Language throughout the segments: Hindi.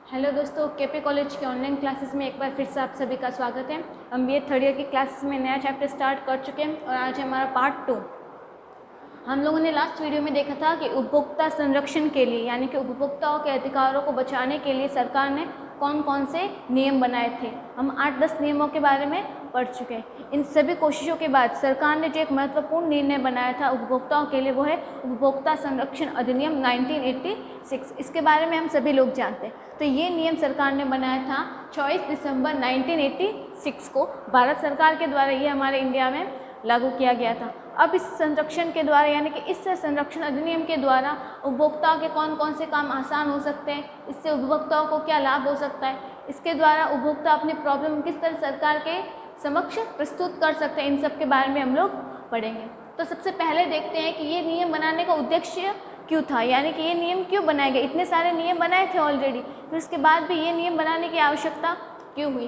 हेलो दोस्तों, केपी कॉलेज के ऑनलाइन क्लासेस में एक बार फिर से आप सभी का स्वागत है। हम बीए थर्ड ईयर की क्लासेस में नया चैप्टर स्टार्ट कर चुके हैं और आज है हमारा पार्ट 2। हम लोगों ने लास्ट वीडियो में देखा था कि उपभोक्ता संरक्षण के लिए यानी कि उपभोक्ताओं के अधिकारों को बचाने के लिए सरकार ने कौन कौन से नियम बनाए थे। हम 8-10 नियमों के बारे में पढ़ चुके हैं। इन सभी कोशिशों के बाद सरकार ने जो एक महत्वपूर्ण निर्णय बनाया था उपभोक्ताओं के लिए, वो है उपभोक्ता संरक्षण अधिनियम 1986। इसके बारे में हम सभी लोग जानते हैं। तो ये नियम सरकार ने बनाया था 24 दिसंबर 1986 को भारत सरकार के द्वारा ये हमारे इंडिया में लागू किया गया था। अब इस संरक्षण के द्वारा यानी कि इस संरक्षण अधिनियम के द्वारा उपभोक्ताओं के कौन कौन से काम आसान हो सकते हैं, इससे उपभोक्ताओं को क्या लाभ हो सकता है, इसके द्वारा उपभोक्ता अपनी प्रॉब्लम किस तरह सरकार के समक्ष प्रस्तुत कर सकते हैं, इन सब के बारे में हम लोग पढ़ेंगे। तो सबसे पहले देखते हैं कि ये नियम बनाने का उद्देश्य क्यों था, यानी कि ये नियम क्यों बनाए गए। इतने सारे नियम बनाए थे ऑलरेडी, फिर उसके बाद भी ये नियम बनाने की आवश्यकता क्यों हुई।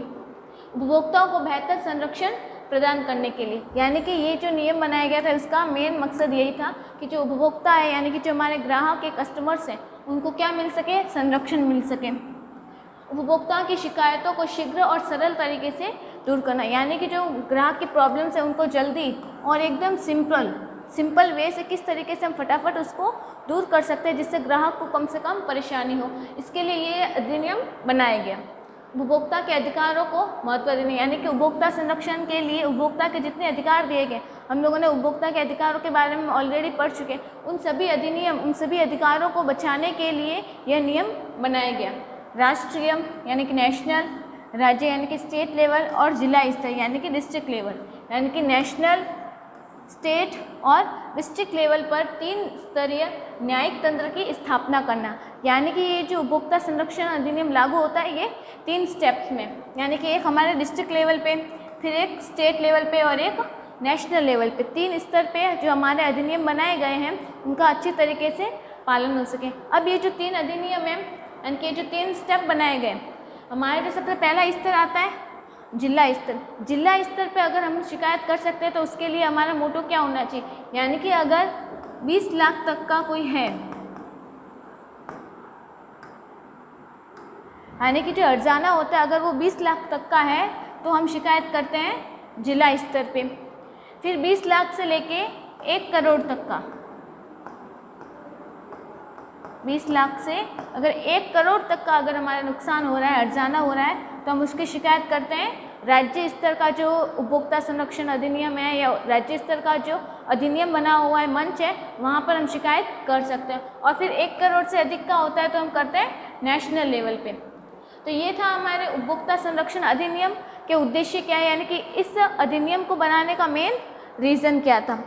उपभोक्ताओं को बेहतर संरक्षण प्रदान करने के लिए, यानी कि ये जो नियम बनाया गया था उसका मेन मकसद यही था कि जो उपभोक्ता है यानी कि जो हमारे ग्राहक के कस्टमर्स हैं उनको क्या मिल सके, संरक्षण मिल सके। उपभोक्ताओं की शिकायतों को शीघ्र और सरल तरीके से दूर करना, यानी कि जो ग्राहक की प्रॉब्लम्स है उनको जल्दी और एकदम सिंपल वे से किस तरीके से हम फटाफट उसको दूर कर सकते हैं जिससे ग्राहक को कम से कम परेशानी हो, इसके लिए ये अधिनियम बनाया गया। उपभोक्ता के अधिकारों को महत्व देने, यानी कि उपभोक्ता संरक्षण के लिए उपभोक्ता के जितने अधिकार दिए गए, हम लोगों ने उपभोक्ता के अधिकारों के बारे में ऑलरेडी पढ़ चुके हैं। उन सभी अधिकारों को बचाने के लिए यह नियम बनाया गया। राष्ट्रीय यानी कि नेशनल, राज्य यानी कि स्टेट लेवल और जिला स्तर यानी कि डिस्ट्रिक्ट लेवल, यानी कि नेशनल, स्टेट और डिस्ट्रिक्ट लेवल पर 3 स्तरीय न्यायिक तंत्र की स्थापना करना, यानी कि ये जो उपभोक्ता संरक्षण अधिनियम लागू होता है ये 3 स्टेप्स में, यानी कि एक हमारे डिस्ट्रिक्ट लेवल पे, फिर एक स्टेट लेवल पे और एक नेशनल लेवल पे, 3 स्तर पे जो हमारे अधिनियम बनाए गए हैं उनका अच्छी तरीके से पालन हो सके। अब ये जो 3 अधिनियम हैं यानी कि जो 3 स्टेप बनाए गए, हमारे जो सबसे पहला स्तर आता है जिला स्तर। जिला स्तर पे अगर हम शिकायत कर सकते हैं तो उसके लिए हमारा मोटो क्या होना चाहिए, यानी कि अगर 20 लाख तक का कोई है, यानी कि जो अर्जाना होता है अगर वो 20 लाख तक का है तो हम शिकायत करते हैं जिला स्तर पे। फिर 20 लाख से लेके 1 करोड़ तक का, 20 लाख से अगर 1 करोड़ तक का अगर हमारा नुकसान हो रहा है, अर्जाना हो रहा है, तो हम उसकी शिकायत करते हैं राज्य स्तर का जो उपभोक्ता संरक्षण अधिनियम है या राज्य स्तर का जो अधिनियम बना हुआ है मंच है, वहाँ पर हम शिकायत कर सकते हैं। और फिर 1 करोड़ से अधिक का होता है तो हम करते हैं नेशनल लेवल पे। तो ये था हमारे उपभोक्ता संरक्षण अधिनियम के उद्देश्य क्या है, यानी कि इस अधिनियम को बनाने का मेन रीज़न क्या था।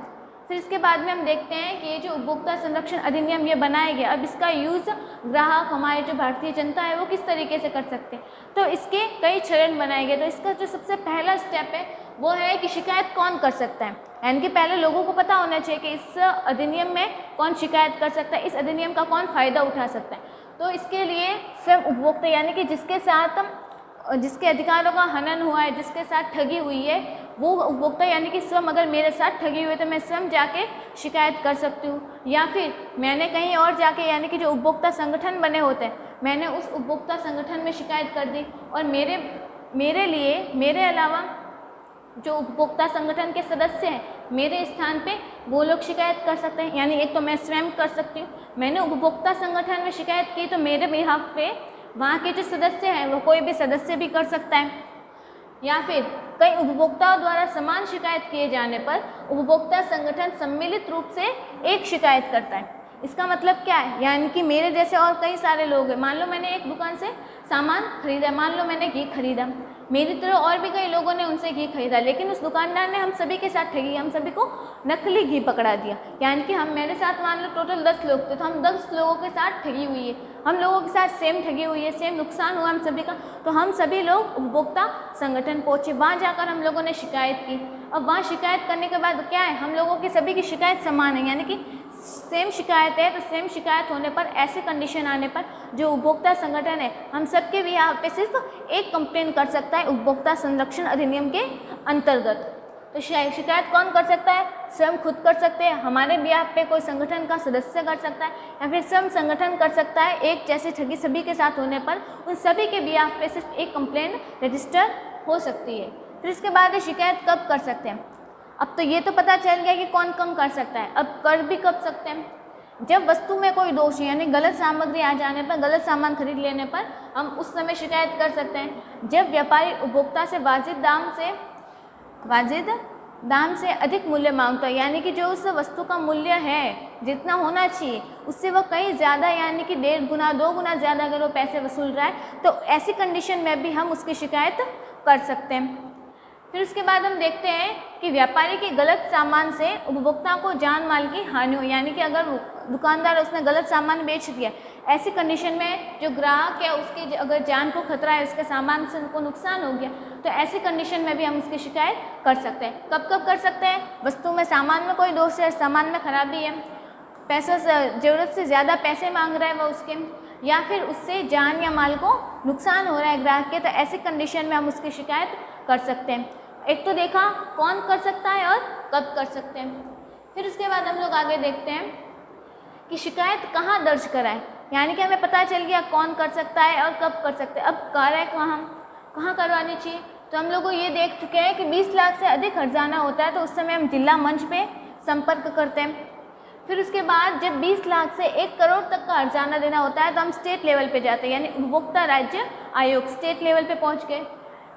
फिर इसके बाद में हम देखते हैं कि ये जो उपभोक्ता संरक्षण अधिनियम ये बनाया गया, अब इसका यूज़ ग्राहक, हमारे जो भारतीय जनता है वो किस तरीके से कर सकते हैं। तो इसके कई चरण बनाए गए। तो इसका जो सबसे पहला स्टेप है वो है कि शिकायत कौन कर सकता है, यानी कि पहले लोगों को पता होना चाहिए कि इस अधिनियम में कौन शिकायत कर सकता है, इस अधिनियम का कौन फ़ायदा उठा सकता है। तो इसके लिए स्वयं उपभोक्ता यानी कि जिसके अधिकारों का हनन हुआ है, जिसके साथ ठगी हुई है, वो उपभोक्ता यानी कि स्वयं अगर मेरे साथ ठगी हुई है तो मैं स्वयं जाके शिकायत कर सकती हूँ, या फिर मैंने कहीं और जाके यानी कि जो उपभोक्ता संगठन बने होते हैं मैंने उस उपभोक्ता संगठन में शिकायत कर दी और मेरे अलावा जो उपभोक्ता संगठन के सदस्य हैं मेरे स्थान पे वो लोग शिकायत कर सकते हैं। यानी एक तो मैं स्वयं कर सकती हूँ, मैंने उपभोक्ता संगठन में शिकायत की तो मेरे बिहाफ पे वहाँ के जो सदस्य हैं वो कोई भी सदस्य भी कर सकता है, या फिर कई उपभोक्ताओं द्वारा समान शिकायत किए जाने पर उपभोक्ता संगठन सम्मिलित रूप से एक शिकायत करता है। इसका मतलब क्या है, यानी कि मेरे जैसे और कई सारे लोग हैं, मान लो मैंने एक दुकान से सामान खरीदा, मान लो मैंने घी खरीदा, मेरी तरह और भी कई लोगों ने उनसे घी खरीदा, लेकिन उस दुकानदार ने हम सभी के साथ ठगी, हम सभी को नकली घी पकड़ा दिया। यानी कि हम मेरे साथ मान लो टोटल 10 लोग थे तो हम 10 लोगों के साथ ठगी हुई है, हम लोगों के साथ सेम ठगी हुई है, सेम नुकसान हुआ हम सभी का। तो हम सभी लोग उपभोक्ता संगठन पहुँचे, वहाँ जाकर हम लोगों ने शिकायत की। अब वहाँ शिकायत करने के बाद क्या है, हम लोगों की सभी की शिकायत समान है, यानी कि सेम शिकायत है। तो सेम शिकायत होने पर, ऐसे कंडीशन आने पर जो उपभोक्ता संगठन है हम सबके भी यहाँ पे सिर्फ एक कंप्लेन कर सकता है उपभोक्ता संरक्षण अधिनियम के अंतर्गत। तो शिकायत कौन कर सकता है, स्वयं खुद कर सकते हैं, हमारे बिहाफ पे कोई संगठन का सदस्य कर सकता है, या फिर स्वयं संगठन कर सकता है। एक जैसे ठगी सभी के साथ होने पर उन सभी के बिहाफ पे सिर्फ एक कंप्लेंट रजिस्टर हो सकती है। फिर इसके बाद शिकायत कब कर सकते हैं। अब तो ये तो पता चल गया कि कौन कम कर सकता है, अब कर भी कब सकते हैं। जब वस्तु में कोई दोष है, यानी गलत सामग्री आ जाने पर, गलत सामान खरीद लेने पर हम उस समय शिकायत कर सकते हैं। जब व्यापारी उपभोक्ता से वाजिब दाम से अधिक मूल्य मांगता है, यानी कि जो उस वस्तु का मूल्य है जितना होना चाहिए उससे वह कहीं ज़्यादा, यानी कि 1.5 गुना 2 गुना ज़्यादा अगर वो पैसे वसूल रहा है, तो ऐसी कंडीशन में भी हम उसकी शिकायत कर सकते हैं। फिर उसके बाद हम देखते हैं कि व्यापारी के गलत सामान से उपभोक्ता को जान माल की हानि हो, यानी कि अगर दुकानदार उसने गलत सामान बेच दिया, ऐसी कंडीशन में जो ग्राहक है उसकी अगर जान को खतरा है, उसके सामान से उनको नुकसान हो गया, तो ऐसी कंडीशन में भी हम उसकी शिकायत कर सकते हैं। कब कब कर सकते हैं। वस्तु में सामान में कोई दोष है, सामान में खराबी है, पैसों से ज़रूरत से ज़्यादा पैसे मांग रहा है वह उसके, या फिर उससे जान या माल को नुकसान हो रहा है ग्राहक के, तो ऐसी कंडीशन में हम उसकी शिकायत कर सकते हैं। एक तो देखा कौन कर सकता है और कब कर सकते हैं। फिर उसके बाद हम लोग आगे देखते हैं कि शिकायत कहाँ दर्ज कराएं, यानी कि हमें पता चल गया कौन कर सकता है और कब कर सकते हैं। अब कार्य कहाँ करवानी चाहिए, तो हम लोग को ये देख चुके हैं कि 20 लाख से अधिक हर्जाना होता है तो उस समय हम जिला मंच पे संपर्क करते हैं। फिर उसके बाद जब 20 लाख से 1 करोड़ तक का हर्जाना देना होता है तो हम स्टेट लेवल पे जाते हैं, यानी उपभोक्ता राज्य आयोग स्टेट लेवल पे पहुँच गए।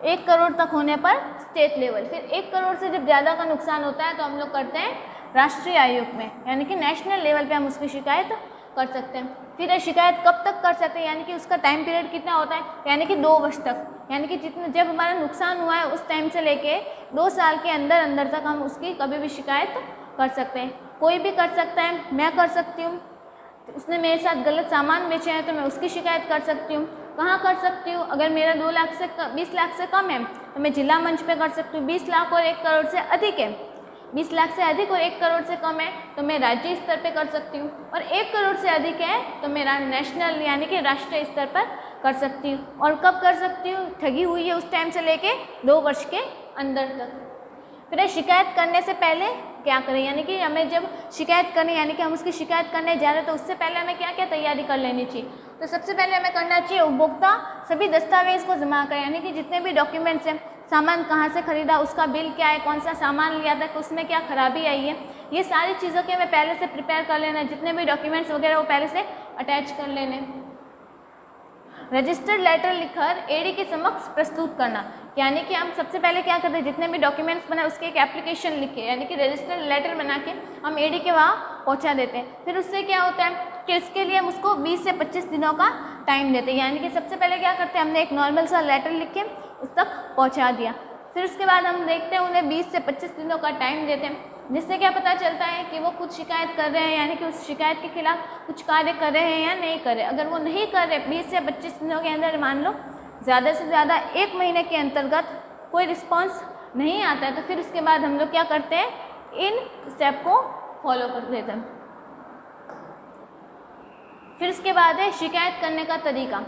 1 करोड़ तक होने पर स्टेट लेवल, फिर 1 करोड़ से जब ज़्यादा का नुकसान होता है तो हम लोग करते हैं राष्ट्रीय आयोग में, यानी कि नेशनल लेवल पे हम उसकी शिकायत कर सकते हैं। फिर ये शिकायत कब तक कर सकते हैं, यानी कि उसका टाइम पीरियड कितना होता है, यानी कि 2 वर्ष तक, यानी कि जितना जब हमारा नुकसान हुआ है उस टाइम से लेके 2 साल के अंदर अंदर तक हम उसकी कभी भी शिकायत कर सकते हैं। कोई भी कर सकता है, मैं कर सकती हूँ, उसने मेरे साथ गलत सामान बेचे हैं तो मैं उसकी शिकायत कर सकती हूँ। कहाँ कर सकती हूँ, अगर मेरा 2 लाख से 20 लाख से कम है तो मैं जिला मंच पे कर सकती हूँ। 20 लाख और 1 करोड़ से अधिक है, 20 लाख से अधिक और 1 करोड़ से कम है तो मैं राज्य स्तर पे कर सकती हूँ, और 1 करोड़ से अधिक है तो मैं नेशनल यानी कि राष्ट्रीय स्तर पर कर सकती हूँ। और कब कर सकती हूँ, ठगी हुई है उस टाइम से लेके 2 वर्ष के अंदर तक। फिर शिकायत करने से पहले क्या करें, यानी कि हमें जब शिकायत करनी, यानी कि हम उसकी शिकायत करने जा रहे हैं तो उससे पहले हमें क्या क्या तैयारी कर लेनी चाहिए। तो सबसे पहले हमें करना चाहिए उपभोक्ता सभी दस्तावेज को जमा करें, यानी कि जितने भी डॉक्यूमेंट्स हैं, सामान कहाँ से खरीदा, उसका बिल क्या है, कौन सा सामान लिया था, उसमें क्या खराबी आई है, ये सारी चीज़ों के हमें पहले से प्रिपेयर कर लेना है। जितने भी डॉक्यूमेंट्स वगैरह वो पहले से अटैच कर लेने। रजिस्टर्ड लेटर लिखकर एडी के समक्ष प्रस्तुत करना, यानी कि हम सबसे पहले क्या करते हैं, जितने भी डॉक्यूमेंट्स बनाए उसके एक एप्लीकेशन लिखे, यानी कि रजिस्टर्ड लेटर बना के हम एडी के वहाँ पहुँचा देते हैं। फिर उससे क्या होता है कि इसके लिए हम उसको 20 से 25 दिनों का टाइम देते हैं, यानी कि सबसे पहले क्या करते हैं, हमने एक नॉर्मल सा लेटर लिख के उस तक पहुँचा दिया। फिर उसके बाद हम देखते हैं उन्हें 20 से 25 दिनों का टाइम देते हैं, जिससे क्या पता चलता है कि वो कुछ शिकायत कर रहे हैं, यानी कि उस शिकायत के खिलाफ कुछ कार्य कर रहे हैं या नहीं कर रहे। अगर वो नहीं कर रहे, 20 से 25 दिनों के अंदर, मान लो ज़्यादा से ज़्यादा 1 महीने के अंतर्गत कोई रिस्पॉन्स नहीं आता है, तो फिर उसके बाद हम लोग क्या करते हैं, इन स्टेप को फॉलो कर देते हैं। फिर उसके बाद है शिकायत करने का तरीका।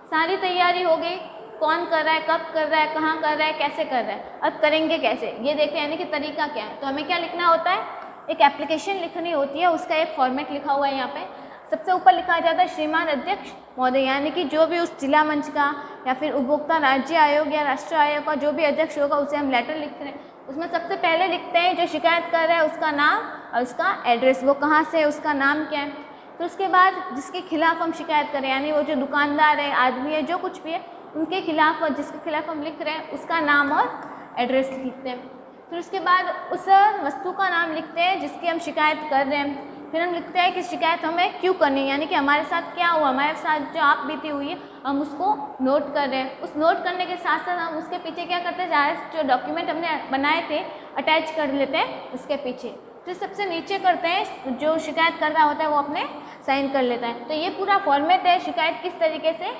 सारी तैयारी हो गई, कौन कर रहा है, कब कर रहा है, कहाँ कर रहा है, कैसे कर रहा है, अब करेंगे कैसे, ये देखते हैं, यानी कि तरीका क्या है। तो हमें क्या लिखना होता है, एक एप्लीकेशन लिखनी होती है, उसका एक फॉर्मेट लिखा हुआ है यहाँ पे। सबसे ऊपर लिखा जाता है श्रीमान अध्यक्ष महोदय, यानी कि जो भी उस जिला मंच का या फिर उपभोक्ता राज्य आयोग या राष्ट्रीय आयोग का जो भी अध्यक्ष होगा उसे हम लेटर लिखते हैं। उसमें सबसे पहले लिखते हैं जो शिकायत कर रहा है उसका नाम और उसका एड्रेस, वो कहाँ से है, उसका नाम क्या है। फिर उसके बाद जिसके खिलाफ हम शिकायत करें, यानी वो जो दुकानदार है, आदमी है, जो कुछ भी है, उनके खिलाफ और जिसके खिलाफ हम लिख रहे हैं उसका नाम और एड्रेस लिखते हैं। फिर उसके बाद उस वस्तु का नाम लिखते हैं जिसकी हम शिकायत कर रहे हैं। फिर हम लिखते हैं कि शिकायत हमें क्यों करनी है, यानी कि हमारे साथ क्या हुआ, हमारे साथ जो आप बीती हुई है हम उसको नोट कर रहे हैं। उस नोट करने के साथ साथ हम उसके पीछे क्या करते हैं, ज़्यादा जो डॉक्यूमेंट हमने बनाए थे अटैच कर लेते हैं उसके पीछे। फिर सबसे नीचे करते हैं, जो शिकायत कर रहा होता है वो अपने साइन कर लेता है। तो ये पूरा फॉर्मेट है शिकायत किस तरीके से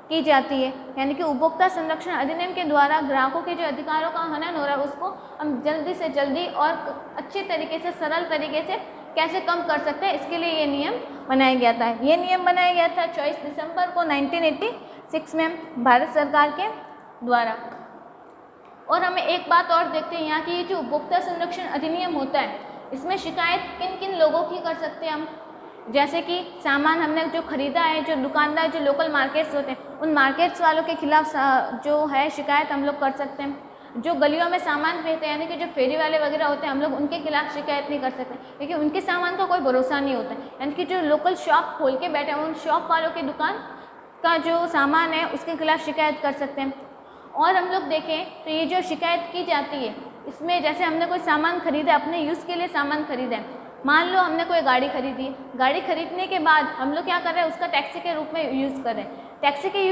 की जाती है, यानी कि उपभोक्ता संरक्षण अधिनियम के द्वारा ग्राहकों के जो अधिकारों का हनन हो रहा है उसको हम जल्दी से जल्दी और अच्छे तरीके से, सरल तरीके से कैसे कम कर सकते हैं, इसके लिए ये नियम बनाया गया था। ये नियम बनाया गया था 24 दिसंबर को 1986 में भारत सरकार के द्वारा। और हमें एक बात और देखते हैं यहाँ की, ये जो उपभोक्ता संरक्षण अधिनियम होता है इसमें शिकायत किन किन लोगों की कर सकते हैं हम, जैसे कि सामान हमने जो ख़रीदा है, जो दुकानदार, जो लोकल मार्केट्स होते हैं, उन मार्केट्स वालों के खिलाफ जो है शिकायत हम लोग कर सकते हैं। जो गलियों में सामान बेचते हैं, यानी कि जो फेरी वाले वगैरह होते हैं, हम लोग उनके खिलाफ शिकायत नहीं कर सकते, क्योंकि उनके सामान का कोई भरोसा नहीं होता है। यानी कि जो लोकल शॉप खोल के बैठे हैं, उन शॉप वालों की दुकान का जो सामान है उसके खिलाफ शिकायत कर सकते हैं। और हम लोग देखें तो ये जो शिकायत की जाती है, इसमें जैसे हमने कोई सामान खरीदा, अपने यूज़ के लिए सामान खरीदा है, मान लो हमने कोई गाड़ी खरीदी, गाड़ी खरीदने के बाद हम लोग क्या कर रहे हैं, उसका टैक्सी के रूप में यूज़ कर रहे हैं, टैक्सी के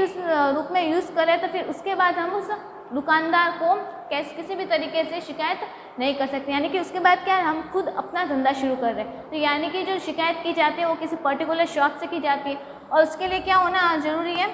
रूप में यूज़ करें, तो फिर उसके बाद हम उस दुकानदार को किसी भी तरीके से शिकायत नहीं कर सकते। यानी कि उसके बाद क्या है, हम खुद अपना धंधा शुरू कर रहे हैं। तो यानी कि जो शिकायत की जाती है वो किसी पर्टिकुलर शॉप से की जाती है, और उसके लिए क्या होना ज़रूरी है,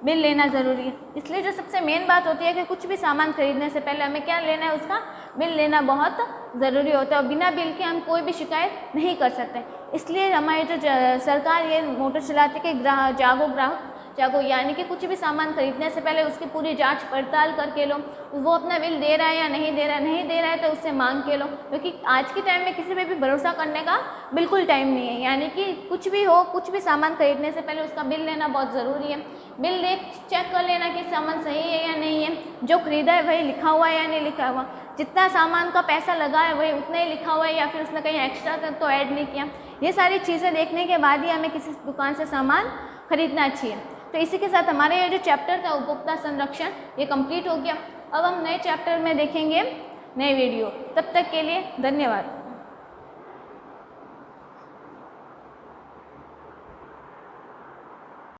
बिल लेना ज़रूरी है। इसलिए जो सबसे मेन बात होती है कि कुछ भी सामान खरीदने से पहले हमें क्या लेना है, उसका बिल लेना बहुत ज़रूरी होता है, और बिना बिल के हम कोई भी शिकायत नहीं कर सकते। इसलिए हमारी जो सरकार ये मोटर चलाती है कि ग्राहक जागो, यानी कि कुछ भी सामान खरीदने से पहले उसकी पूरी जांच पड़ताल करके लो, वो अपना बिल दे रहा है या नहीं दे रहा है, नहीं दे रहा है तो उससे मांग के लो, क्योंकि आज के टाइम में किसी पे भी भरोसा करने का बिल्कुल टाइम नहीं है। यानी कि कुछ भी हो, कुछ भी सामान खरीदने से पहले उसका बिल लेना बहुत ज़रूरी है। बिल देख चेक कर लेना कि सामान सही है या नहीं है, जो खरीदा है वही लिखा हुआ है या नहीं लिखा हुआ, जितना सामान का पैसा लगा है वही उतना ही लिखा हुआ है या फिर उसने कहीं एक्स्ट्रा तो ऐड नहीं किया। ये सारी चीज़ें देखने के बाद ही हमें किसी दुकान से सामान खरीदना चाहिए। तो इसी के साथ हमारा ये जो चैप्टर था उपभोक्ता संरक्षण, ये कंप्लीट हो गया। अब हम नए चैप्टर में देखेंगे नए वीडियो। तब तक के लिए धन्यवाद।